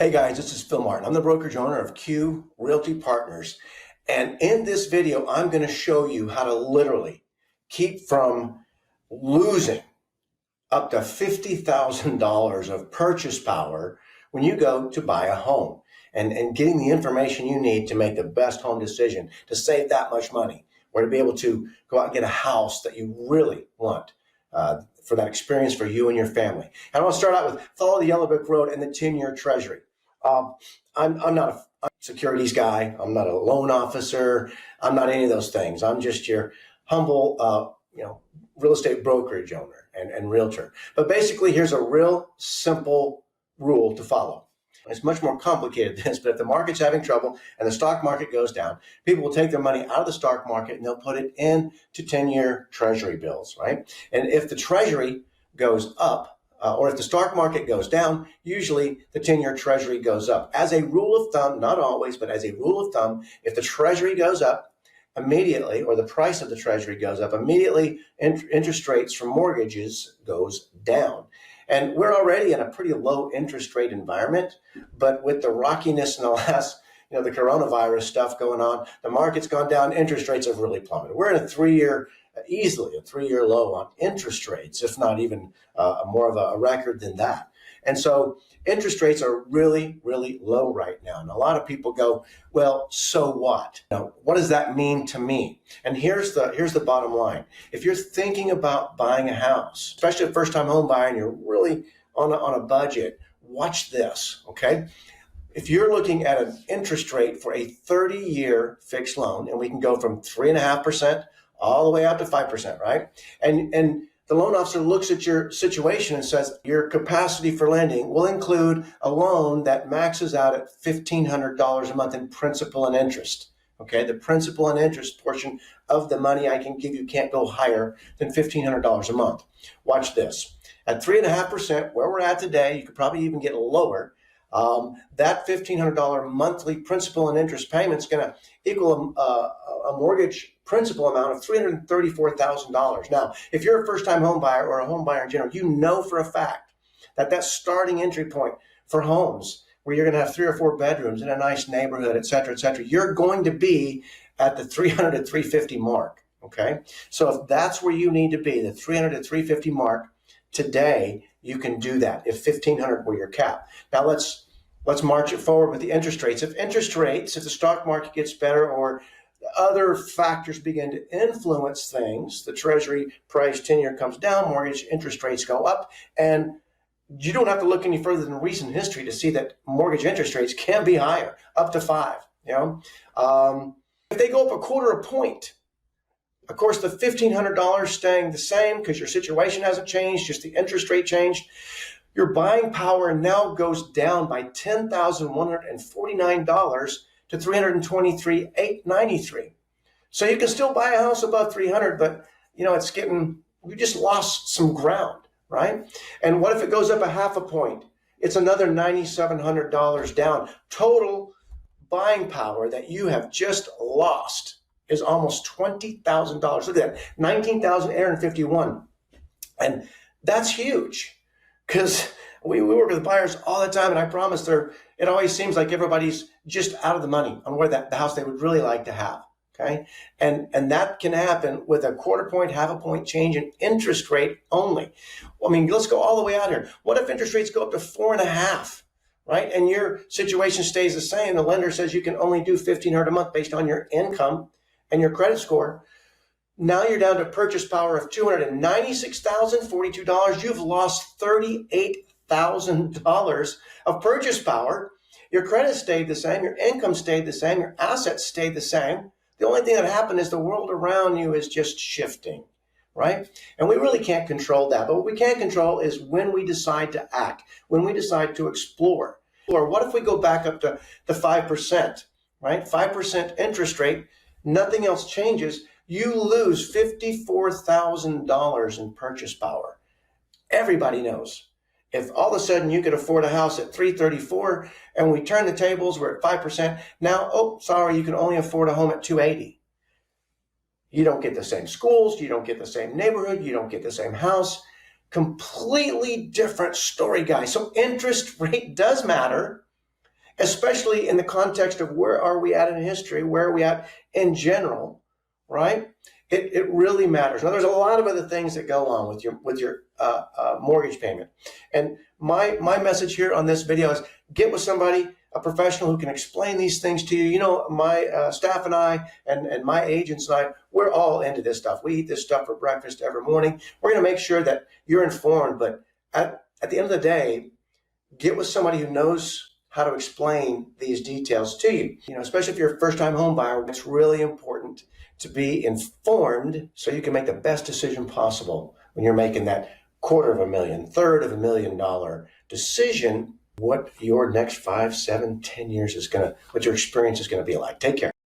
Hey guys, this is Phil Martin. I'm the brokerage owner of QUE Realty Partners. And in this video, I'm going to show you how to literally keep from losing up to $50,000 of purchase power when you go to buy a home and getting the information you need to make the best home decision, to save that much money, or to be able to go out and get a house that you really want. For that experience for you and your family. And I want to start out with follow the yellow brick road and the 10-year treasury. I'm not a securities guy. I'm not a loan officer. I'm not any of those things. I'm just your humble, real estate brokerage owner and realtor. But basically, here's a real simple rule to follow. It's much more complicated than this, but if the market's having trouble and the stock market goes down, people will take their money out of the stock market and they'll put it into 10-year treasury bills, right? And if the treasury goes up, or if the stock market goes down, usually the 10-year treasury goes up. As a rule of thumb, not always, but as a rule of thumb, if the treasury goes up immediately, or the price of the treasury goes up immediately, interest rates for mortgages goes down. And we're already in a pretty low interest rate environment, but with the rockiness in the last, the coronavirus stuff going on, the market's gone down, interest rates have really plummeted. We're in easily a three-year low on interest rates, if not even more of a record than that. And so interest rates are really, really low right now. And a lot of people go, well, so what? Now, what does that mean to me? And here's the bottom line. If you're thinking about buying a house, especially a first-time home buyer, and you're really on a budget, watch this, okay? If you're looking at an interest rate for a 30-year fixed loan, and we can go from 3.5% all the way out to 5%, right? And the loan officer looks at your situation and says, your capacity for lending will include a loan that maxes out at $1,500 a month in principal and interest. Okay, the principal and interest portion of the money I can give you can't go higher than $1,500 a month. Watch this. At 3.5%, where we're at today, you could probably even get lower. That $1,500 monthly principal and interest payment is going to equal a mortgage principal amount of $334,000. Now, if you're a first-time home buyer or a home buyer in general, you know for a fact that starting entry point for homes where you're going to have 3 or 4 bedrooms in a nice neighborhood, et cetera, you're going to be at the 300 to 350 mark. Okay, so if that's where you need to be, the 300 to 350 mark, today you can do that if 1,500 were your cap. Now let's march it forward with the interest rates. If the stock market gets better or other factors begin to influence things, the treasury price 10-year comes down, mortgage interest rates go up, and you don't have to look any further than recent history to see that mortgage interest rates can be higher, up to 5. If they go up 1/4 point, of course, the $1,500 staying the same because your situation hasn't changed, just the interest rate changed. Your buying power now goes down by $10,149 to $323,893. So you can still buy a house above 300, but you just lost some ground, right? And what if it goes up 1/2 point? It's another $9,700 down. Total buying power that you have just lost is almost $20,000. Look at that, $19,851. And that's huge because we work with buyers all the time, and I promise it always seems like everybody's just out of the money on where the house they would really like to have, okay? And that can happen with 1/4 point, 1/2 point change in interest rate only. I mean, let's go all the way out here. What if interest rates go up to 4.5, right? And your situation stays the same. The lender says you can only do $1,500 a month based on your income and your credit score. Now you're down to purchase power of $296,042. You've lost $38,000 of purchase power. Your credit stayed the same, your income stayed the same, your assets stayed the same. The only thing that happened is the world around you is just shifting, right? And we really can't control that. But what we can control is when we decide to act, when we decide to explore. Or what if we go back up to the 5%, right? 5% interest rate, nothing else changes. You lose $54,000 in purchase power. Everybody knows. If all of a sudden you could afford a house at 334 and we turn the tables, we're at 5%. Now, oh, sorry, you can only afford a home at 280. You don't get the same schools. You don't get the same neighborhood. You don't get the same house. Completely different story, guys. So interest rate does matter. especially in the context of where are we at in history, where are we at in general, right? It really matters. Now, there's a lot of other things that go on with your mortgage payment. And my message here on this video is get with somebody, a professional who can explain these things to you. You know, my staff and I and my agents and I, we're all into this stuff. We eat this stuff for breakfast every morning. We're going to make sure that you're informed. But at the end of the day, get with somebody who knows how to explain these details to you. You know, especially if you're a first-time home buyer, it's really important to be informed so you can make the best decision possible when you're making that $250,000, $350,000 decision, what your next 5, 7, 10 years is what your experience is going to be like. Take care.